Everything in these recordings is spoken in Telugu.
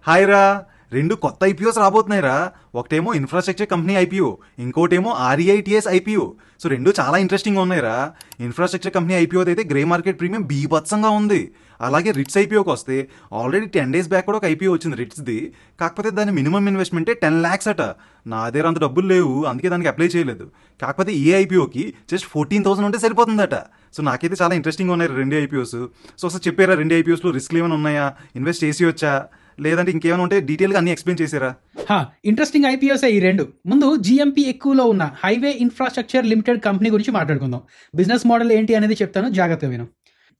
హాయ్ రా. రెండు కొత్త ఐపీఓస్ రాబోతున్నాయిరా. ఒకటేమో ఇన్ఫ్రాస్ట్రక్చర్ కంపెనీ ఐపీఓ, ఇంకోటేమో ఆర్ఈఐటిఎస్ ఐపీఓ. సో రెండు చాలా ఇంట్రెస్టింగ్ ఉన్నాయిరా. ఇన్ఫ్రాస్ట్రక్చర్ కంపెనీ ఐపీఓది అయితే గ్రే మార్కెట్ ప్రీమియం బీభత్సంగా ఉంది. అలాగే రిట్స్ ఐపీఓకి వస్తే ఆల్రెడీ 10 days బ్యాక్ కూడా ఒక ఐపీఓ వచ్చింది రిట్స్ది. కాకపోతే దాని మినిమం ఇన్వెస్ట్మెంటే 10 lakhs అట. నా దగ్గర అంత డబ్బులు లేవు, అందుకే దానికి అప్లై చేయలేదు. కాకపోతే ఈ ఐపీఓకి జస్ట్ 14,000 ఉంటే సరిపోతుందట. సో నాకైతే చాలా ఇంట్రెస్టింగ్ ఉన్నాయి రెండు ఐపీఓస్. సో అసలు చెప్పారా రెండు ఐపీఓస్లో రిస్క్లు ఏమైనా ఉన్నాయా, ఇన్వెస్ట్ చేసి వచ్చా, లేదంటే ఇంకేమైనా ఉంటే డీటెయిల్గా అన్ని ఎక్స్ప్లెయిన్ చేశారా? ఇంట్రెస్టింగ్ ఐపీఓసే ఈ రెండు. ముందు జిఎంపీ ఎక్కువలో ఉన్న హైవే ఇన్ఫ్రాస్ట్రక్చర్ లిమిటెడ్ కంపెనీ గురించి మాట్లాడుకుందాం. బిజినెస్ మోడల్ ఏంటి అనేది చెప్తాను, జాగ్రత్తగా విను.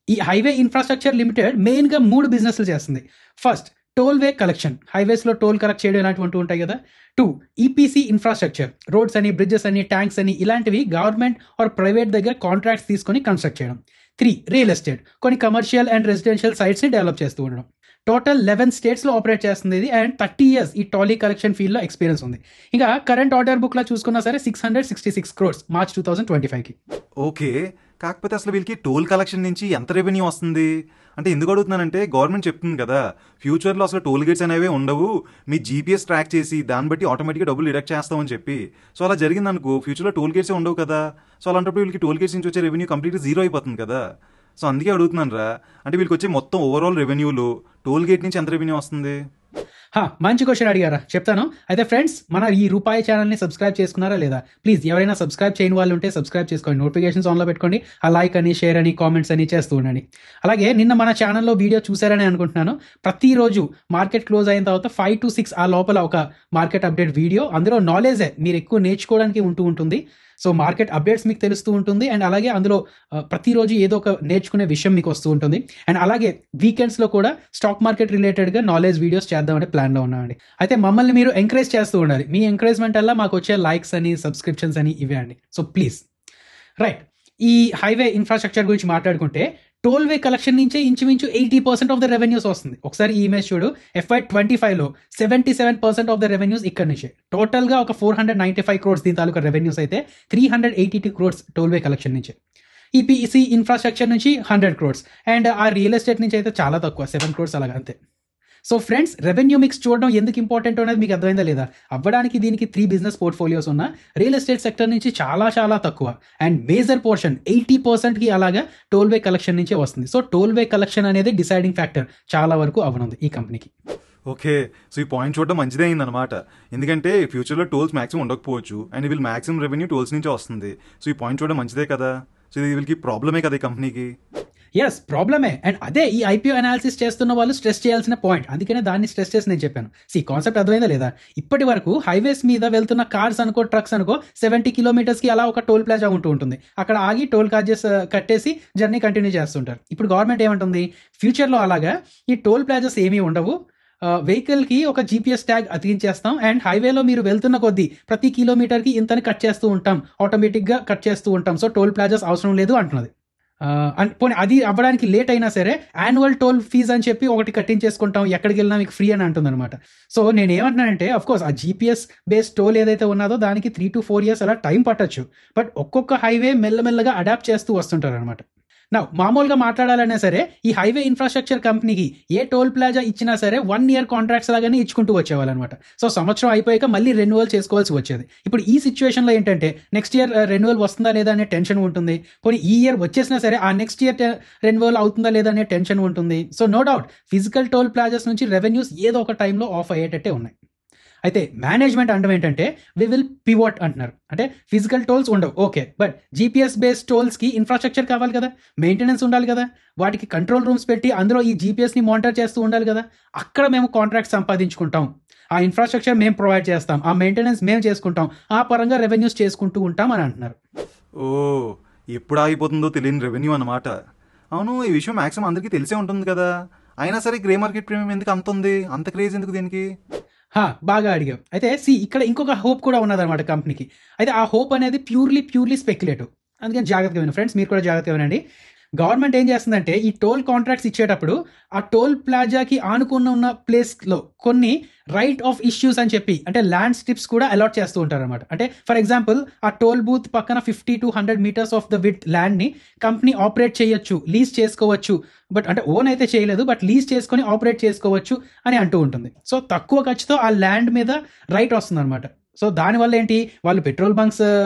ఈ హైవే ఇన్ఫ్రాస్ట్రక్చర్ లిమిటెడ్ మెయిన్గా 3 బిజినెస్లు చేస్తుంది. ఫస్ట్, టోల్వే కలెక్షన్, హైవేస్లో టోల్ కలెక్ట్ చేయడం ఇలాంటివి ఉంటాయి కదా. 2, ఈపీసీ ఇన్ఫ్రాస్ట్రక్చర్, రోడ్స్ అని, బ్రిడ్జెస్ అని, ట్యాంక్స్ అని ఇలాంటివి గవర్నమెంట్ ఆర్ ప్రైవేట్ దగ్గర కాంట్రాక్ట్స్ తీసుకొని కన్స్ట్రక్ట్ చేయడం. 3, రియల్ ఎస్టేట్, కొన్ని కమర్షియల్ అండ్ రెసిడెన్షియల్ సైట్స్ని డెవలప్ చేస్తూ ఉండడం. టోటల్ 11 స్టేట్స్లో ఆపరేట్ చేస్తుంది ఇది, అండ్ 30 years ఈ టాలీ కలెక్షన్ ఫీల్డ్లో ఎక్స్పీరియన్స్ ఉంది. ఇంకా కరెంట్ ఆర్డర్ బుక్లో చూసుకున్నా సరే 666 crores మార్చ్ 2025కి. ఓకే, కాకపోతే అసలు వీళ్ళకి టోల్ కలెక్షన్ నుంచి ఎంత రెవెన్యూ వస్తుంది అంటే ఎందుకు అడుగుతున్నానంటే, గవర్నమెంట్ చెప్తుంది కదా ఫ్యూచర్లో అసలు టోల్ గేట్స్ అనేవి ఉండవు, మీ జీపీఎస్ ట్రాక్ చేసి దాన్ని బట్టి ఆటోమేటిక్గా డబ్బులు డిడక్ట్ చేస్తామని చెప్పి. సో అలా జరిగిందనుకో ఫ్యూచర్లో టోల్ గేట్సే ఉండవు కదా. సో అలాంటప్పుడు వీళ్ళకి టోల్ గేట్స్ నుంచి వచ్చే రెవెన్యూ కంప్లీట్గా జీరో అయిపోతుంది కదా. సో అందుకే అడుగుతున్నాను రా, అంటే వీళ్ళకి వచ్చే మొత్తం ఓవరాల్ రెవెన్యూలో టోల్ గేట్ నుంచి ఎంత రెవెన్యూ వస్తుంది? మంచి క్వశ్చన్ అడిగారా, చెప్తాను. అయితే ఫ్రెండ్స్, మన ఈ రూపాయి ఛానల్ని సబ్స్క్రైబ్ చేసుకున్నారా లేదా? ప్లీజ్ ఎవరైనా సబ్స్క్రైబ్ చేయని వాళ్ళు ఉంటే సబ్స్క్రైబ్ చేసుకోండి, నోటిఫికేషన్స్ ఆన్లో పెట్టుకోండి. ఆ లైక్ అని, షేర్ అని, కామెంట్స్ అని చేస్తూ ఉండండి. అలాగే నిన్న మన ఛానల్లో వీడియో చూసారని అనుకుంటున్నాను. ప్రతిరోజు మార్కెట్ క్లోజ్ అయిన తర్వాత 5 to 6 ఆ లోపల ఒక మార్కెట్ అప్డేట్ వీడియో, అందులో నాలెడ్జే మీరు ఎక్కువ నేర్చుకోవడానికి ఉంటుంది. సో మార్కెట్ అప్డేట్స్ మీకు తెలుస్తూ ఉంటుంది, అండ్ అలాగే అందులో ప్రతిరోజు ఏదో ఒక నేర్చుకునే విషయం మీకు వస్తూ ఉంటుంది. అండ్ అలాగే వీకెండ్స్లో కూడా స్టాక్ మార్కెట్ రిలేటెడ్గా నాలెడ్జ్ వీడియోస్ చేద్దామనే ప్లాన్లో ఉన్నామండి. అయితే మమ్మల్ని మీరు ఎంకరేజ్ చేస్తూ ఉండాలి. మీ ఎంకరేజ్మెంట్ వల్ల మాకు వచ్చే లైక్స్ అని, సబ్స్క్రిప్షన్స్ అని ఇవే అండి. So please. రైట్, ఈ హైవే ఇన్ఫ్రాస్ట్రక్చర్ గురించి మాట్లాడుకుంటే టోల్వే కలెక్షన్ నుంచే ఇంచుమించు 80% ఆఫ్ ద రెవెన్యూస్ వస్తుంది. ఒకసారి ఈ ఇమేజ్ చూడు, FY25లో 77% ఆఫ్ ద రెవెన్యూస్ ఇక్కడ నుంచే. టోటల్గా ఒక 495 crores దీని తాలూకా రెవెన్యూస్ అయితే 382 crores టోల్వే కలెక్షన్ నుంచే. ఈపీసీ ఇన్ఫ్రాస్ట్రక్చర్ నుంచి 100 crores, అండ్ ఆ రియల్ ఎస్టేట్ నుంచి అయితే చాలా తక్కువ, 7 crores అలాగా అంతే. సో ఫ్రెండ్స్, రెవెన్యూ మిక్స్ చూడడం ఎందుకు ఇంపార్టెంట్ అనేది మీకు అర్థమైందా లేదా? అవ్వడానికి దీనికి 3 బిజినెస్ పోర్ట్ఫోలియోస్ ఉన్న రియల్ ఎస్టేట్ సెక్టర్ నుంచి చాలా తక్కువ, అండ్ మేజర్ పోర్షన్ 80%కి అలాగా టోల్వే కలెక్షన్ నుంచే వస్తుంది. సో టోల్వే కలెక్షన్ అనేది డిసైడింగ్ ఫ్యాక్టర్ చాలా వరకు అవనుంది ఈ కంపెనీకి. ఓకే, సో ఈ పాయింట్ చూడడం మంచిదే అయిందనమాట. ఎందుకంటే ఫ్యూచర్లో టోల్స్ మ్యాక్సిమం ఉండకపోవచ్చు, అండ్ వీళ్ళు మ్యాక్సిమం రెవెన్యూ టోల్స్ నుంచే వస్తుంది. సో ఈ పాయింట్ చూడడం మంచిదే కదా. సో ఇది వీళ్ళకి ప్రాబ్లమే కదా ఈ కంపెనీకి. ఎస్, ప్రాబ్లమే. అండ్ అదే ఈ ఐపీఓ అనాలిసిస్ చేస్తున్న వాళ్ళు స్ట్రెస్ చేయాల్సిన పాయింట్. అందుకనే దాన్ని స్ట్రెస్ చేసి నేను చెప్పాను. కాన్సెప్ట్ అర్థమైందా లేదా? ఇప్పటి వరకు హైవేస్ మీద వెళ్తున్న కార్స్ అనుకో, ట్రక్స్ అనుకో, 70 kilometers అలా ఒక టోల్ ప్లాజా ఉంటుంది. అక్కడ ఆగి టోల్ చార్జెస్ కట్టేసి జర్నీ కంటిన్యూ చేస్తుంటారు. ఇప్పుడు గవర్నమెంట్ ఏమంటుంది, ఫ్యూచర్లో అలాగా ఈ టోల్ ప్లాజాస్ ఏమీ ఉండవు, వెహికల్కి ఒక జీపీఎస్ ట్యాగ్ అతికించేస్తాం, అండ్ హైవేలో మీరు వెళ్తున్న కొద్దీ ప్రతి కిలోమీటర్కి ఇంతని కట్ చేస్తూ ఉంటాం, ఆటోమేటిక్గా కట్ చేస్తూ ఉంటాం. సో టోల్ ప్లాజాస్ అవసరం లేదు అంటున్నది. పోనీ అది అవ్వడానికి లేట్ అయినా సరే యాన్యువల్ టోల్ ఫీజ్ అని చెప్పి ఒకటి కట్టించేసుకుంటాం, ఎక్కడికి వెళ్ళినా మీకు ఫ్రీ అని అంటుంది అనమాట. సో నేను ఏమంటున్నానంటే, అఫ్కోర్స్ ఆ జీపీఎస్ బేస్డ్ టోల్ ఏదైతే ఉన్నదో దానికి 3 to 4 years అలా టైం పట్టచ్చు. బట్ ఒక్కొక్క హైవే మెల్లమెల్లగా అడాప్ట్ చేస్తూ వస్తుంటారు అనమాట. మామూలుగా మాట్లాడాలన్నా సరే ఈ హైవే ఇన్ఫ్రాస్ట్రక్చర్ కంపెనీకి ఏ టోల్ ప్లాజా ఇచ్చినా సరే 1 year కాంట్రాక్ట్స్ లాగానే ఇచ్చుకుంటూ వచ్చేవాళ్ళు అనమాట. సో సంవత్సరం అయిపోయాక మళ్ళీ రెన్యువల్ చేసుకోవాల్సి వచ్చేది. ఇప్పుడు ఈ సిచ్యువేషన్లో ఏంటంటే నెక్స్ట్ ఇయర్ రెన్యువల్ వస్తుందా లేదా అనే టెన్షన్ ఉంటుంది. పోనీ ఈ ఇయర్ వచ్చేసినా సరే ఆ నెక్స్ట్ ఇయర్ రెన్యువల్ అవుతుందా లేదా అనే టెన్షన్ ఉంటుంది. So no doubt physical toll plazas నుంచి రెవెన్యూస్ ఏదో ఒక టైంలో ఆఫ్ అయ్యేటట్టే ఉన్నాయి. అయితే మేనేజ్మెంట్ అనడం ఏంటంటే వి విల్ పివోట్ అంటున్నారు. అంటే ఫిజికల్ టోల్స్ ఉండవు, ఓకే, బట్ జీపీఎస్ బేస్డ్ టోల్స్కి ఇన్ఫ్రాస్ట్రక్చర్ కావాలి కదా, మెయింటెనెన్స్ ఉండాలి కదా, వాటికి కంట్రోల్ రూమ్స్ పెట్టి అందులో ఈ జీపీఎస్ని మానిటర్ చేస్తూ ఉండాలి కదా. అక్కడ మేము కాంట్రాక్ట్ సంపాదించుకుంటాం, ఆ ఇన్ఫ్రాస్ట్రక్చర్ మేము ప్రొవైడ్ చేస్తాం, ఆ మెయింటెనెన్స్ మేము చేసుకుంటాం, ఆ పరంగా రెవెన్యూస్ చేసుకుంటూ ఉంటాం అని అంటున్నారు. ఓ, ఎప్పుడు ఆగిపోతుందో తెలియని రెవెన్యూ అనమాట. అవును, ఈ విషయం మ్యాక్సిమం అందరికీ తెలిసే ఉంటుంది కదా. అయినా సరే గ్రే మార్కెట్ ప్రీమియం ఎందుకు అంత ఉంది, అంత క్రేజ్ ఎందుకు దీనికి? బాగా అడిగాం. అయితే ఇక్కడ ఇంకొక హోప్ కూడా ఉన్నదన్నమాట కంపెనీకి. అయితే ఆ హోప్ అనేది ప్యూర్లీ స్పెక్యులేటివ్. అందుకని జాగ్రత్తగా వినండి ఫ్రెండ్స్, మీరు కూడా జాగ్రత్తగా వినండి. గవర్నమెంట్ ఏం చేస్తుందంటే ఈ టోల్ కాంట్రాక్ట్స్ ఇచ్చేటప్పుడు ఆ టోల్ ప్లాజాకి ఆనుకున్న ఉన్న ప్లేస్లో కొన్ని రైట్ ఆఫ్ ఇష్యూస్ అని చెప్పి అంటే ల్యాండ్ స్ట్రిప్స్ కూడా అలాట్ చేస్తూ ఉంటారు అనమాట. అంటే ఫర్ ఎగ్జాంపుల్ ఆ టోల్ బూత్ పక్కన 50 to 100 meters off the with ల్యాండ్ని కంపెనీ ఆపరేట్ చేయొచ్చు, లీజ్ చేసుకోవచ్చు. బట్ అంటే ఓన్ అయితే చేయలేదు, బట్ లీజ్ చేసుకొని ఆపరేట్ చేసుకోవచ్చు అని అంటూ ఉంటుంది. సో తక్కువ ఖర్చుతో ఆ ల్యాండ్ మీద రైట్ వస్తుంది అనమాట. సో దానివల్ల ఏంటి, వాళ్ళు పెట్రోల్ బంక్స్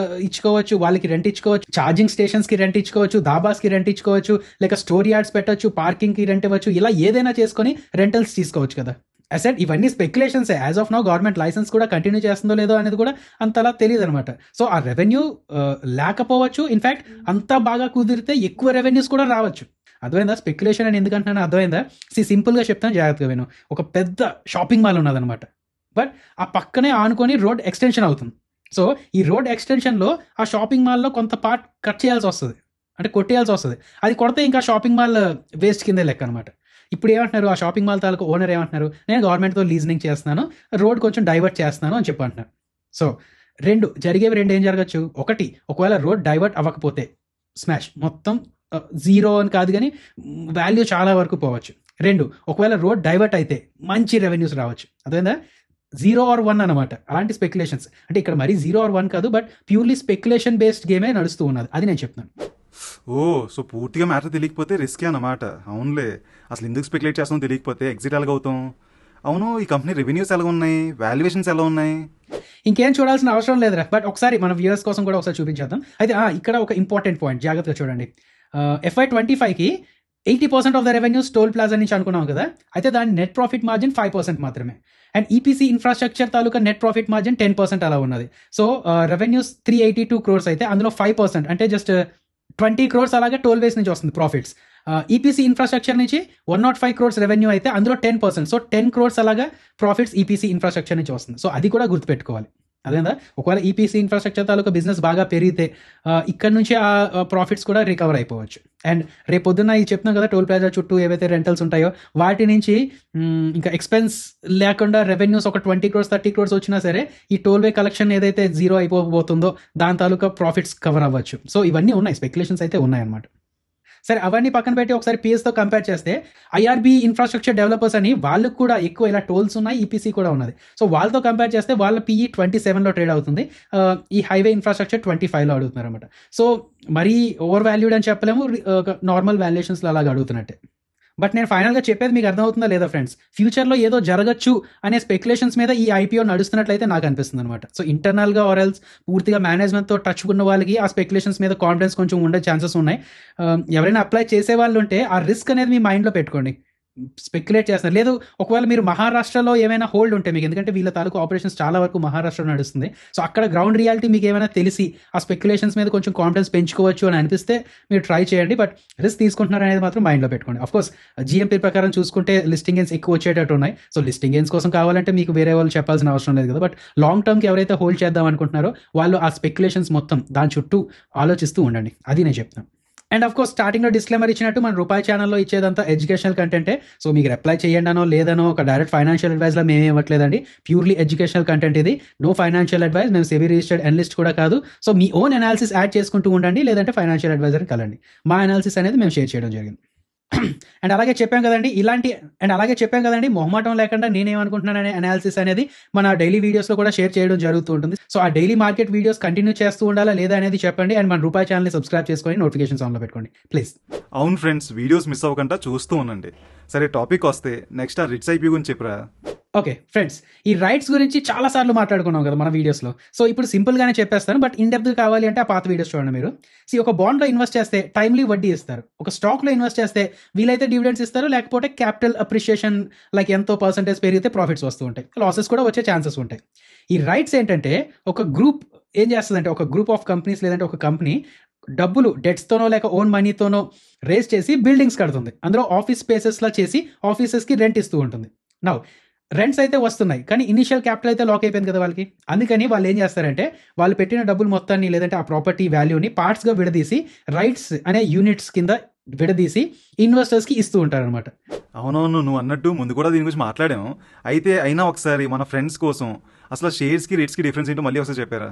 ఇచ్చుకోవచ్చు, వాళ్ళకి రెంట్ ఇచ్చుకోవచ్చు, ఛార్జింగ్ స్టేషన్స్కి రెంట్ ఇచ్చుకోవచ్చు, దాబాస్కి రెంట్ ఇచ్చుకోవచ్చు, లేక స్టోర్ యార్డ్స్ పెట్టచ్చు, పార్కింగ్కి రెంట్ ఇవ్వచ్చు, ఇలా ఏదైనా చేసుకొని రెంటల్స్ తీసుకోవచ్చు కదా. అసెట్ ఇవన్నీ స్పెక్యులేషన్సే. As of now government license కూడా కంటిన్యూ చేస్తుందో లేదో అనేది కూడా అంతలా తెలియదు అనమాట. సో ఆ రెవెన్యూ లేకపోవచ్చు, ఇన్ఫ్యాక్ట్ అంతా బాగా కుదిరితే ఎక్కువ రెవెన్యూస్ కూడా రావచ్చు. అర్థమైందా స్పెక్యులేషన్ అని ఎందుకంటున్నాను? అర్థమైందా? సింపుల్గా చెప్తాను, జాగ్రత్తగా విను. ఒక పెద్ద షాపింగ్ మాల్ ఉన్నదనమాట, బట్ ఆ పక్కనే ఆనుకొని రోడ్ ఎక్స్టెన్షన్ అవుతుంది. సో ఈ రోడ్ ఎక్స్టెన్షన్లో ఆ షాపింగ్ మాల్లో కొంత పార్ట్ కట్ చేయాల్సి వస్తుంది, అంటే కొట్టేయాల్సి వస్తుంది. అది కొడితే ఇంకా షాపింగ్ మాల్ వేస్ట్ కిందే లెక్క అనమాట. ఇప్పుడు ఏమంటున్నారు, ఆ షాపింగ్ మాల్ తాలూకు ఓనర్ ఏమంటున్నారు, నేను గవర్నమెంట్తో లీజనింగ్ చేస్తున్నాను, రోడ్ కొంచెం డైవర్ట్ చేస్తున్నాను అని చెప్పి అంటున్నారు. సో జరిగేవి రెండు ఏం జరగచ్చు, ఒకటి ఒకవేళ రోడ్ డైవర్ట్ అవ్వకపోతే స్మాష్ మొత్తం జీరో అని కాదు కానీ వాల్యూ చాలా వరకు పోవచ్చు. రెండు, ఒకవేళ రోడ్ డైవర్ట్ అయితే మంచి రెవెన్యూస్ రావచ్చు. అదేందా 0 or 1 అనమాట. అలాంటి స్పెక్యులేషన్స్ అంటే ఇక్కడ మరీ 0 or 1 కాదు, బట్ ప్యూర్లీ స్పెక్యులేషన్ బేస్డ్ గేమే నడుస్తూ ఉన్నది, అది నేను చెప్తున్నాను. సో పూర్తిగా మ్యాటర్ తెలియకపోతే రిస్కే అన్నమాట. అవునులే, అసలు ఎందుకు స్పెక్యులేట్ చేస్తామో తెలియకపోతే ఎగ్జిట్ ఎలాగ అవుతాం. అవును, ఈ కంపెనీ రెవెన్యూస్ ఎలా ఉన్నాయి, వాల్యుయేషన్స్ ఎలా ఉన్నాయి? ఇంకేం చూడాల్సిన అవసరం లేదురా, బట్ ఒకసారి మన వ్యూవర్స్ కోసం కూడా ఒకసారి చూపించేద్దాం. అయితే ఇక్కడ ఒక ఇంపార్టెంట్ పాయింట్ జాగ్రత్తగా చూడండి. FY25కి 80% of the revenues toll plaza నుంచి అనుకున్నాం కదా, అయితే దాని నెట్ ప్రాఫిట్ మార్జిన్ 5% మాత్రమే. And EPC infrastructure taluka net profit margin 10% అలా ఉన్నది. సో రెవెన్యూస్ 382 crores అయితే అందులో 5% అంటే జస్ట్ 20 crores అలాగే టోల్ వేస్ నుంచి వస్తుంది ప్రాఫిట్స్. ఈపీసీ ఇన్ఫ్రాస్ట్రక్చర్ నుంచి 105 crores రెవెన్యూ అయితే అందులో 10%, సో 10 crores అలాగా ప్రాఫిట్స్ ఈపీసీ ఇన్ఫ్రాస్ట్రక్చర్ నుంచి వస్తుంది. సో అది కూడా గుర్తుపెట్టుకోవాలి. అదేందా, ఒకవేళ ఈపీసీ ఇన్ఫ్రాస్ట్రక్చర్ తాలూకా బిజినెస్ బాగా పెరిగితే ఇక్కడ నుంచి ఆ ప్రాఫిట్స్ కూడా రికవర్ అయిపోవచ్చు. అండ్ రేపు పొద్దున్న ఈ చెప్తున్నాం కదా, టోల్ ప్లాజా చుట్టూ ఏవైతే రెంటల్స్ ఉంటాయో వాటి నుంచి ఇంకా ఎక్స్పెన్స్ లేకుండా రెవెన్యూస్ ఒక 20 crores 30 crores వచ్చినా సరే ఈ టోల్ వే కలెక్షన్ ఏదైతే జీరో అయిపోబోతుందో దాని తాలూకా ప్రాఫిట్స్ కవర్ అవ్వచ్చు. సో ఇవన్నీ ఉన్నాయి, స్పెక్యులేషన్స్ అయితే ఉన్నాయన్నమాట. సరే, అవన్నీ పక్కన పెట్టి ఒకసారి పిఎస్తో కంపేర్ చేస్తే ఐఆర్బీ ఇన్ఫ్రాస్ట్రక్చర్ డెవలపర్స్ అని వాళ్ళకు కూడా ఎక్కువ ఇలా టోల్స్ ఉన్నాయి, ఈపీసీ కూడా ఉన్నది. సో వాళ్ళతో కంపేర్ చేస్తే వాళ్ళ పిఈ 27లో ట్రేడ్ అవుతుంది, ఈ హైవే ఇన్ఫ్రాస్ట్రక్చర్ 25లో అడుగుతున్నారు అనమాట. సో మరీ ఓవర్ వాల్యూడ్ అని చెప్పలేము, నార్మల్ వాల్యుయేషన్స్లో అలాగా అడుగుతున్నట్టే. బట్ నేను ఫైనల్గా చెప్పేది మీకు అర్థమవుతుందా లేదా ఫ్రెండ్స్, ఫ్యూచర్లో ఏదో జరగచ్చు అనే స్పెక్యులేషన్స్ మీద ఈ ఐపీఓ నడుస్తున్నట్లయితే నాకు అనిపిస్తుంది అనమాట. సో ఇంటర్నల్గా ఆర్ ఎల్స్ పూర్తిగా మేనేజ్మెంట్తో టచ్ ఉన్న వాళ్ళకి ఆ స్పెక్యులేషన్స్ మీద కాన్ఫిడెన్స్ కొంచెం ఉండే ఛాన్సెస్ ఉన్నాయి. ఎవరైనా అప్లై చేసే వాళ్ళు ఉంటే ఆ రిస్క్ అనేది మీ మైండ్లో పెట్టుకోండి. స్పెక్యులేట్ చేస్తున్నారు లేదు, ఒకవేళ మీరు మహారాష్ట్రలో ఏమైనా హోల్డ్ ఉంటే మీకు, ఎందుకంటే వీళ్ళ తాలూకు ఆపరేషన్స్ చాలా వరకు మహారాష్ట్ర నడుస్తుంది, సో అక్కడ గ్రౌండ్ రియాలిటీ మీకు ఏమైనా తెలిసి ఆ స్పెక్యులేషన్స్ మీద కొంచెం కాన్ఫిడెన్స్ పెంచుకోవచ్చు అని అనిపిస్తే మీరు ట్రై చేయండి. బట్ రిస్క్ తీసుకుంటున్నారు అనేది మాత్రం మైండ్లో పెట్టుకోండి. అఫ్కోర్స్ జిఎంపీ ప్రకారం చూసుకుంటే లిస్టింగ్ గెయిన్స్ ఎక్కువ వచ్చేటట్టు ఉన్నాయి. సో లిస్టింగ్ గెయిన్స్ కోసం కావాలంటే మీకు వేరే వాళ్ళు చెప్పాల్సిన అవసరం లేదు కదా. బట్ లాంగ్ టర్మ్కి ఎవరైతే హోల్డ్ చేద్దాం అనుకుంటున్నారో వాళ్ళు ఆ స్పెక్యులేషన్స్ మొత్తం దాని చుట్టూ ఆలోచిస్తూ ఉండండి, అది నేను చెప్తాను. అండ్ ఆఫ్ కోర్స్ స్టార్టింగ్లో డిస్క్లైమర్ ఇచ్చినట్టు మన రూపాయి ఛానల్లో ఇచ్చేదంతా ఎడ్యుకేషనల్ కంటెంటే. సో మీకు అప్లై చేయండానో లేదనో ఒక డైరెక్ట్ ఫైనాన్షియల్ అడ్వైస్లో మేము ఇవ్వట్లేదండి, ప్యూర్లీ ఎడ్యుకేషనల్ కంటెంట్ ఇది, నో ఫైనాన్షియల్ అడ్వైస్. మేము సెబీ రిజిస్టర్డ్ అనలిస్ట్ కూడా కాదు. సో మీ ఓన్ అనాలిసిస్ యాడ్ చేసుకుంటూ ఉండండి, లేదంటే ఫైనాన్షియల్ అడ్వైజర్ని కలండి. మా అనాలిసిస్ అనేది మేము షేర్ చేయడం జరిగింది. అండ్ అలాగే చెప్పాం కదండి మొహమాటం లేకుండా నేనేమనుకుంటున్నాననే అనాలిసిస్ అనేది మన డైలీ వీడియోస్లో కూడా షేర్ చేయడం జరుగుతూ ఉంటుంది. సో ఆ డైలీ మార్కెట్ వీడియోస్ కంటిన్యూ చేస్తూ ఉండాలా లేదా అనేది చెప్పండి. అండ్ మన రూపాయి ఛానల్ని సబ్స్క్రైబ్ చేసుకొని నోటిఫికేషన్స్ ఆన్లో పెట్టుకోండి ప్లీజ్. అవును ఫ్రెండ్స్, వీడియోస్ మిస్ అవ్వకుండా చూస్తూ ఉండండి. సరే, టాపిక్ వస్తే నెక్స్ట్ ఆ రిట్స్ ఐపీ గురించి చెప్పరా. ఓకే ఫ్రెండ్స్, ఈ రైట్స్ గురించి చాలా సార్లు మాట్లాడుకున్నాం కదా మన వీడియోస్లో. సో ఇప్పుడు సింపుల్గానే చెప్పేస్తాను, బట్ ఇన్ డెప్త్ కావాలి అంటే ఆ పాత వీడియోస్ చూడండి మీరు. ఒక బాండ్లో ఇన్వెస్ట్ చేస్తే టైమ్లీ వడ్డీ ఇస్తారు, ఒక స్టాక్లో ఇన్వెస్ట్ చేస్తే వీలైతే డివిడెండ్స్ ఇస్తారు, లేకపోతే క్యాపిటల్ అప్రిషియేషన్ లైక్ ఎంతో పర్సెంటేజ్ పెరిగితే ప్రాఫిట్స్ వస్తూ ఉంటాయి, లాసెస్ కూడా వచ్చే ఛాన్సెస్ ఉంటాయి. ఈ రైట్స్ ఏంటంటే ఒక గ్రూప్ ఏం చేస్తుందంటే, ఒక గ్రూప్ ఆఫ్ కంపెనీస్ లేదంటే ఒక కంపెనీ డబ్బులు డెట్స్తోనో లేక ఓన్ మనీతోనో రేస్ చేసి బిల్డింగ్స్ కడుతుంది, అందులో ఆఫీస్ స్పేసెస్లా చేసి ఆఫీసెస్కి రెంట్ ఇస్తూ ఉంటుంది. నౌ రెంట్స్ అయితే వస్తున్నాయి, కానీ ఇనిషియల్ క్యాపిటల్ అయితే లాక్ అయిపోయింది కదా వాళ్ళకి. అందుకని వాళ్ళు ఏం చేస్తారంటే వాళ్ళు పెట్టిన డబ్బులు మొత్తాన్ని లేదంటే ఆ ప్రాపర్టీ వాల్యూని పార్ట్స్గా విడదీసి రైట్స్ అనే యూనిట్స్ కింద విడదీసి ఇన్వెస్టర్స్కి ఇస్తూ ఉంటారు అనమాట. అవునవును, నువ్వు అన్నట్టు ముందు కూడా దీని గురించి మాట్లాడాము. అయితే అయినా ఒకసారి మన ఫ్రెండ్స్ కోసం అసలు షేర్స్కి రేట్స్కి డిఫరెన్స్ ఏంటో మళ్ళీ ఒకసారి చెప్పారా?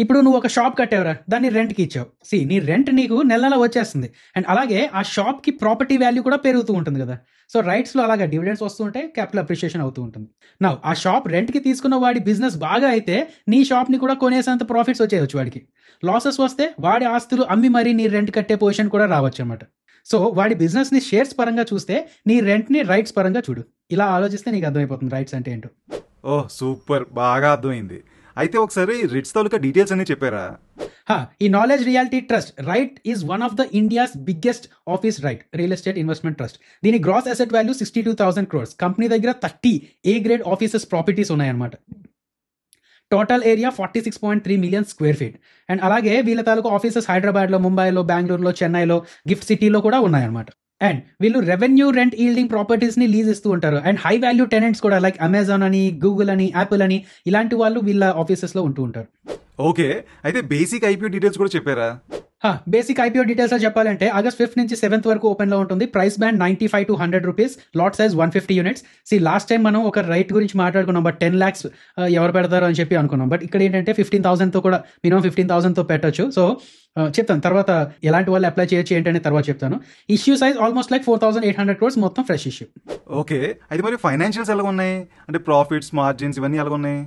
ఇప్పుడు నువ్వు ఒక షాప్ కట్టావురా, దాన్ని రెంట్కి ఇచ్చావు. నీ రెంట్ నీకు నెల నెలా వచ్చేస్తుంది. అండ్ అలాగే ఆ షాప్కి ప్రాపర్టీ వాల్యూ కూడా పెరుగుతూ ఉంటుంది కదా. సో రైట్స్లో అలాగా డివిడెండ్స్ వస్తూ ఉంటాయి, క్యాపిటల్ అప్రిషియేషన్ అవుతూ ఉంటుంది. నా ఆ షాప్ రెంట్కి తీసుకున్న వాడి బిజినెస్ బాగా అయితే నీ షాప్ని కూడా కొనేసేంత ప్రాఫిట్స్ వచ్చేయచ్చు వాడికి. లాసెస్ వస్తే వాడి ఆస్తులు అమ్మి మరీ నీ రెంట్ కట్టే పొజిషన్ కూడా రావచ్చు అనమాట. సో వాడి బిజినెస్ని షేర్స్ పరంగా చూస్తే నీ రెంట్ని రైట్స్ పరంగా చూడు. ఇలా ఆలోచిస్తే నీకు అర్థమైపోతుంది రైట్స్ అంటే ఏంటో. ఓహ్ సూపర్, బాగా అర్థమైంది. అయితే ఒకసారి రిట్స్ తాలూకా డీటెయిల్స్ అన్ని చెప్పారా? ఈ knowledge realty trust REIT is one of the India's biggest office REIT real estate investment trust. దీని gross asset value 62,000 crores. Company దగ్గర 30 A గ్రేడ్ ఆఫీసెస్ ప్రాపర్టీస్ ఉన్నాయన్నమాట. Total area 46.3 million square feet. And అలాగే వీళ్ళ తాలూకు ఆఫీసెస్ హైదరాబాద్లో, ముంబైలో, బెంగళూరులో, చెన్నైలో, గిఫ్ట్ సిటీలో కూడా ఉన్నాయన్నమాట. అండ్ వీళ్ళు రెవెన్యూ రెంట్ ఈల్డింగ్ ప్రాపర్టీస్ని లీజ్ ఇస్తూ ఉంటారు. అండ్ హై వాల్యూ టెనెంట్స్ కూడా లైక్ అమెజాన్ అని, గూగుల్ అని, యాపిల్ అని ఇలాంటి వాళ్ళు వీళ్ళ ఆఫీసెస్లో ఉంటూ ఉంటారు. ఓకే, అయితే బేసిక్ ఐపీఓ డీటెయిల్స్ కూడా చెప్పారా? బేసిక్ ఐపీఓ డీటెయిల్స్ చెప్పాలంటే August 5th నుంచి 7th వరకు ఓపెన్లో ఉంటుంది. Price band 95 to 100 rupees. Lot size 150 units. Last time మనం ఒక రైట్ గురించి మాట్లాడుకున్నాం, బట్ 10 lakhs ఎవరు పెడతారు అని చెప్పి అనుకున్నాం. బట్ ఇక్కడ ఏంటంటే 15,000తో కూడా మినిమం 15,000తో పెట్టచ్చు. సో చెప్తాను తర్వాత ఎలాంటి వాళ్ళు అప్లై చేయొచ్చు ఏంటనే తర్వాత చెప్తాను. Issue size almost like 4,800 crores, మొత్తం ఫ్రెష్ ఇష్యూ. ఓకే, అయితే మరి ఫైనాన్షియల్స్ ఎలా ఉన్నాయి, అంటే ప్రాఫిట్స్, మార్జిన్స్ ఇవన్నీ ఎలా ఉన్నాయి?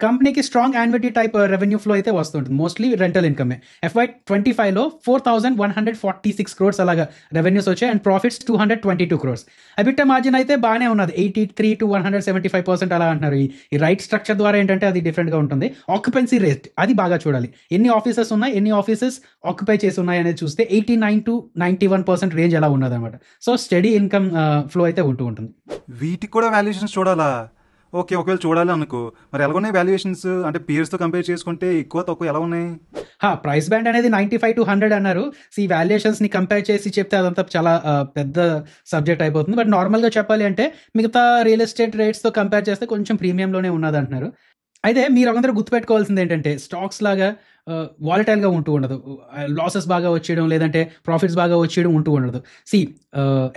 కంపెనీకి strong annuity type revenue flow అయితే వస్తుంటుంది. మోస్ట్లీ రెంటల్ ఇన్కమే. FY25లో 4,146 crores అలాగా రెవెన్యూస్ వచ్చాయి. And profits 222 crores. EBITDA margin అయితే బాగానే ఉన్నది, 83 to 175% అలా అంటున్నారు. ఈ రైట్ స్ట్రక్చర్ ద్వారా ఏంటంటే అది డిఫరెంట్గా ఉంటుంది. ఆక్యుపెన్సీ రేట్ అది బాగా చూడాలి. ఎన్ని ఆఫీసెస్ ఉన్నాయి, ఎన్ని ఆఫీసెస్ ఆక్యుపై చేసి ఉన్నాయి అనేది చూస్తే 89 to 91% రేంజ్ అలా ఉన్నది అనమాట. సో స్టడీ ఇన్కమ్ ఫ్లో అయితే ఉంటూ ఉంటుంది. వీటికి కూడా వాల్యుయేషన్స్ చూడాలా? ఓకే, ఒకవేళ చూడాలి అనుకో, మరి ఎలా ఉన్నాయి వాల్యుయేషన్స్? అంటే తో కంపేర్ చేసుకుంటే ఎక్కువ తక్కువ ఎలా ఉన్నాయి? ప్రైస్ బ్యాండ్ అనేది 95 to 100 అన్నారు. ఈ వాల్యుయేషన్స్ ని కంపేర్ చేసి చెప్తే అదంతా చాలా పెద్ద సబ్జెక్ట్ అయిపోతుంది. బట్ నార్మల్గా చెప్పాలి అంటే మిగతా రియల్ ఎస్టేట్ రేట్స్తో కంపేర్ చేస్తే కొంచెం ప్రీమియంలోనే ఉన్నది అంటున్నారు. అయితే మీరు అందరూ గుర్తుపెట్టుకోవాల్సింది ఏంటంటే స్టాక్స్ లాగా వాలటైల్గా ఉంటూ ఉండదు. లాసెస్ బాగా వచ్చేయడం లేదంటే ప్రాఫిట్స్ బాగా వచ్చేయడం ఉంటూ ఉండదు.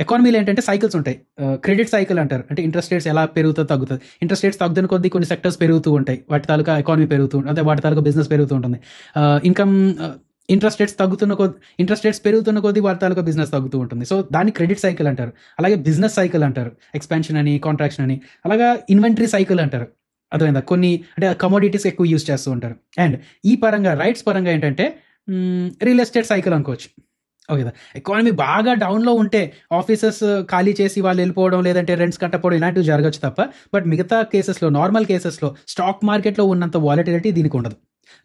ఎకానమీలో ఏంటంటే సైకిల్స్ ఉంటాయి. క్రెడిట్ సైకిల్ అంటారు, అంటే ఇంట్రెస్ట్ రేట్స్ ఎలా పెరుగుతుందో తగ్గుతుంది. ఇంట్రెస్ట్ రేట్స్ తగ్గుతున్న కొద్దీ కొన్ని సెక్టర్స్ పెరుగుతూ ఉంటాయి, వాటి తాలూకా ఎకానమీ పెరుగుతూ ఉంటుంది, అంటే వాటి తాలూకా బిజినెస్ పెరుగుతూ ఉంటుంది. ఇన్కమ్ ఇంట్రెస్ట్ రేట్స్ పెరుగుతున్న కొద్దీ వాటి తాలూకా బిజినెస్ తగ్గుతూ ఉంటుంది. సో దాన్ని క్రెడిట్ సైకిల్ అంటారు. అలాగే బిజినెస్ సైకిల్ అంటారు, ఎక్స్పాన్షన్ అని, కాంట్రాక్షన్ అని. అలాగా ఇన్వెంటరీ సైకిల్ అంటారు. అర్థమైందా? కొన్ని అంటే కమోడిటీస్ ఎక్కువ యూజ్ చేస్తూ ఉంటారు. అండ్ ఈ పరంగా రైట్స్ పరంగా ఏంటంటే రియల్ ఎస్టేట్ సైకిల్ అనుకోవచ్చు. ఓకే, ఎకానమీ బాగా డౌన్లో ఉంటే ఆఫీసెస్ ఖాళీ చేసి వాళ్ళు వెళ్ళిపోవడం లేదంటే రెంట్స్ కట్టకపోవడం ఇలాంటివి జరగచ్చు తప్ప, బట్ మిగతా కేసెస్లో, నార్మల్ కేసెస్లో స్టాక్ మార్కెట్లో ఉన్నంత వాలటిలిటీ దీనికి ఉండదు.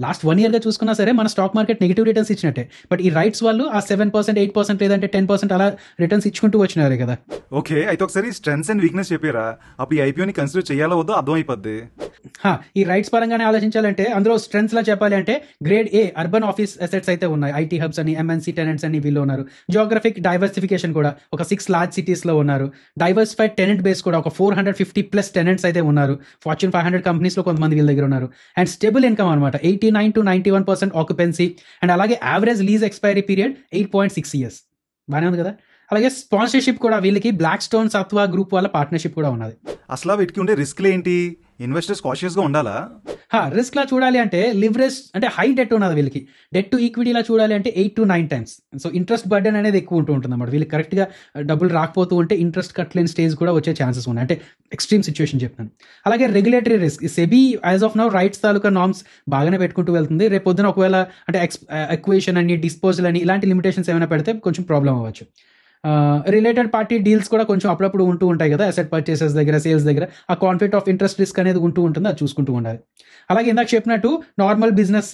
లాస్ట్ 1 yearగా చూసుకున్నా సరే మన స్టాక్ మార్కెట్ నెగిటివ్ రిటర్న్స్ ఇచ్చినట్టే. బట్ ఈ రైట్స్ వాళ్ళు ఆ 7%, 8% లేదంటే 10% అలా రిటర్న్స్ ఇచ్చుకుంటూ వచ్చినారే కదా. ఓకే, అయితే ఒకసారి స్ట్రెంగ్స్ అండ్ వీక్నెస్ చెప్పారా? అప్పుడు ఈ ఐపీఓని కన్సిడర్ చేయాలో వద్దో అర్థమైపోద్ది. ఈ రైట్స్ పరంగానే ఆలోచించాలంటే అందులో స్ట్రెంగ్స్ లా చెప్పాలి అంటే grade A urban office assets అయితే ఉన్నాయి. ఐటీ హబ్స్ అని, MNC టెనెంట్స్ అని వీళ్ళు ఉన్నారు. జియోగ్రఫిక్ డైవర్సిఫికేషన్ కూడా ఒక 6 large cities లో ఉన్నారు. డైవర్సిఫైడ్ టెనెంట్ బేస్ కూడా ఒక 450+ టెనెంట్స్ అయితే ఉన్నారు. Fortune 500 కంపెనీస్ లో కొంతమంది వీళ్ళ దగ్గర ఉన్నారు. అండ్ స్టేబుల్ ఇన్కమ్ అనమాట, 89 to 91% ఆక్యుపెన్సీ. అండ్ అలాగే average lease expiry period 8.6 years. బాగానే ఉంది కదా. అలాగే స్పాన్సర్షిప్ కూడా వీళ్ళకి బ్లాక్ స్టోన్ సత్వా గ్రూప్ వాళ్ళ పార్ట్నర్షిప్ కూడా ఉన్నది. అసలు వీటికి ఉండే రిస్క్లు ఏంటి? ఇన్వెస్టర్స్ కాషియస్గా ఉండాలా? రిస్క్ లా చూడాలి అంటే లివరేజ్ అంటే హై డెట్ ఉన్నది వీళ్ళకి. డెట్ టు ఈక్విటీలా చూడాలి అంటే 8 to 9 times. So interest burden అనేది ఎక్కువ ఉంటూ ఉంటుంది అన్నమాట. వీళ్ళకి కరెక్ట్గా డబ్బులు రాకపోతూ ఉంటే ఇంట్రెస్ట్ కట్టలేని స్టేజ్ కూడా వచ్చే ఛాన్సెస్ ఉన్నాయి. అంటే ఎక్స్ట్రీమ్ సిచ్యువేషన్ చెప్తాను. అలాగే regulatory risk, SEBI as of now rights taluka norms బాగానే పెట్టుకుంటూ వెళ్తుంది. రేపు పొద్దున ఒకవేళ అంటే ఎక్వేషన్ అని, డిస్పోజల్ అని ఇలాంటి లిమిటేషన్స్ ఏమైనా పెడితే కొంచెం ప్రాబ్లం అవ్వచ్చు. రిలేటెడ్ పార్టీ డీల్స్ కూడా కొంచెం అప్పుడప్పుడు ఉంటూ ఉంటాయి కదా, అసెట్ పర్చేసెస్ దగ్గర, సేల్స్ దగ్గర. ఆ కాన్ఫ్లిక్ట్ ఆఫ్ ఇంట్రెస్ట్ రిస్క్ అనేది ఉంటూ ఉంటుంది, అది చూసుకుంటూ ఉండాలి. అలాగే ఇందాక చెప్పినట్టు నార్మల్ బిజినెస్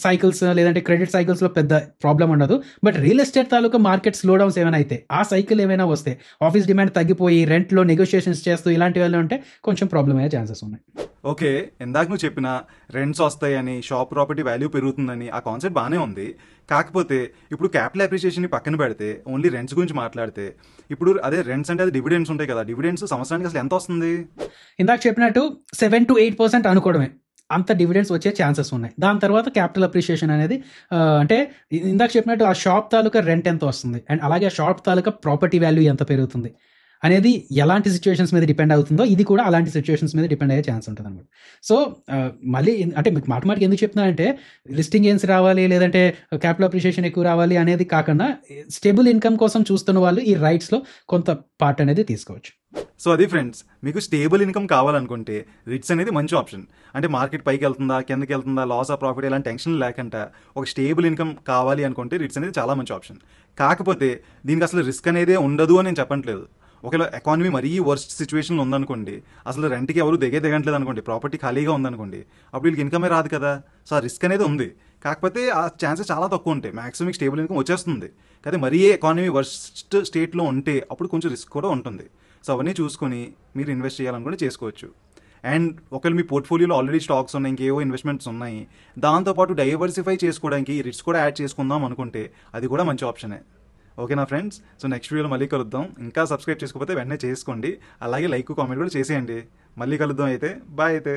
సైకిల్స్ లేదంటే క్రెడిట్ సైకిల్స్లో పెద్ద ప్రాబ్లం ఉండదు. But real estate taluka market slow downs ఏమైనా అయితే, ఆ సైకిల్ ఏమైనా వస్తే, ఆఫీస్ డిమాండ్ తగ్గిపోయి రెంట్లో నెగోషియేషన్స్ చేస్తూ ఇలాంటివి ఉంటే కొంచెం ప్రాబ్లం అయ్యే ఛాన్సెస్ ఉన్నాయి. ఓకే, ఇందాక నువ్వు చెప్పిన రెంట్స్ వస్తాయని, షాప్ ప్రాపర్టీ వాల్యూ పెరుగుతుందని ఆ కాన్సెప్ట్ బాగానే ఉంది. కాకపోతే ఇప్పుడు క్యాపిటల్ అప్రిషియేషన్ పక్కన పెడితే ఓన్లీ రెంట్స్ గురించి మాట్లాడితే, ఇప్పుడు అదే రెంట్స్ అంటే అది డివిడెండ్స్ ఉంటాయి కదా, డివిడెండ్స్ సంవత్సరానికి అసలు ఎంత వస్తుంది? ఇందాక చెప్పినట్టు 7 to 8% అనుకోవడమే. అంత డివిడెండ్స్ వచ్చే ఛాన్సెస్ ఉన్నాయి. దాని తర్వాత క్యాపిటల్ అప్రిషియేషన్ అనేది అంటే ఇందాక చెప్పినట్టు ఆ షాప్ తాలూకా రెంట్ ఎంత వస్తుంది అండ్ అలాగే ఆ షాప్ తాలూకా ప్రాపర్టీ వాల్యూ ఎంత పెరుగుతుంది అనేది ఎలాంటి సిచ్యువేషన్స్ మీద డిపెండ్ అవుతుందో ఇది కూడా అలాంటి సిచ్యువేషన్స్ మీద డిపెండ్ అయ్యే ఛాన్స్ ఉంటుంది అనమాట. సో మళ్ళీ అంటే మీకు మాటమాటికి ఎందుకు చెప్తున్నానంటే లిస్టింగ్ గెయిన్స్ రావాలి లేదంటే క్యాపిటల్ అప్రిషియేషన్ ఎక్కువ రావాలి అనేది కాకుండా స్టేబుల్ ఇన్కమ్ కోసం చూస్తున్న వాళ్ళు ఈ రైట్స్లో కొంత పార్ట్ అనేది తీసుకోవచ్చు. సో అది ఫ్రెండ్స్, మీకు స్టేబుల్ ఇన్కమ్ కావాలనుకుంటే రిట్స్ అనేది మంచి ఆప్షన్. అంటే మార్కెట్ పైకి వెళ్తుందా కిందకి వెళ్తుందా లాస్ ఆఫ్ ప్రాఫిట్ ఇలాంటి టెన్షన్ లేకుండా ఒక స్టేబుల్ ఇన్కమ్ కావాలి అనుకుంటే రిట్స్ అనేది చాలా మంచి ఆప్షన్. కాకపోతే దీనికి అసలు రిస్క్ అనేది ఉండదు అని నేను చెప్పట్లేదు. ఒకవేళ ఎకానమీ మరీ వర్స్ట్ సిచ్యువేషన్లో ఉందనుకోండి, అసలు రెంట్కి ఎవరు దిగట్లేదు అనుకోండి, ప్రాపర్టీ ఖాళీగా ఉందనుకోండి, అప్పుడు వీళ్ళకి ఇన్కమే రాదు కదా. సో ఆ రిస్క్ అనేది ఉంది, కాకపోతే ఆ ఛాన్సెస్ చాలా తక్కువ ఉంటాయి. మ్యాక్సిమం స్టేబుల్ ఇన్కమ్ వచ్చేస్తుంది. కానీ మరీ ఎకానమీ వర్స్ట్ స్టేట్లో ఉంటే అప్పుడు కొంచెం రిస్క్ కూడా ఉంటుంది. సో అవన్నీ చూసుకొని మీరు ఇన్వెస్ట్ చేయాలనుకుంటే చేసుకోవచ్చు. అండ్ ఒకవేళ మీ పోర్ట్ఫోలియోలో ఆల్రెడీ స్టాక్స్ ఉన్నాయి, ఇంకేవో ఇన్వెస్ట్మెంట్స్ ఉన్నాయి, దాంతోపాటు డైవర్సిఫై చేసుకోవడానికి రిస్క్ కూడా యాడ్ చేసుకుందాం అనుకుంటే అది కూడా మంచి ఆప్షనే. ఓకేనా ఫ్రెండ్స్? సో నెక్స్ట్ వీడియోలో మళ్ళీ కలుద్దాం. ఇంకా సబ్స్క్రైబ్ చేసుకోకపోతే వెంటనే చేసుకోండి, అలాగే లైక్ కామెంట్ కూడా చేసేయండి. మళ్ళీ కలుద్దాం అయితే. బాయ్ అయితే.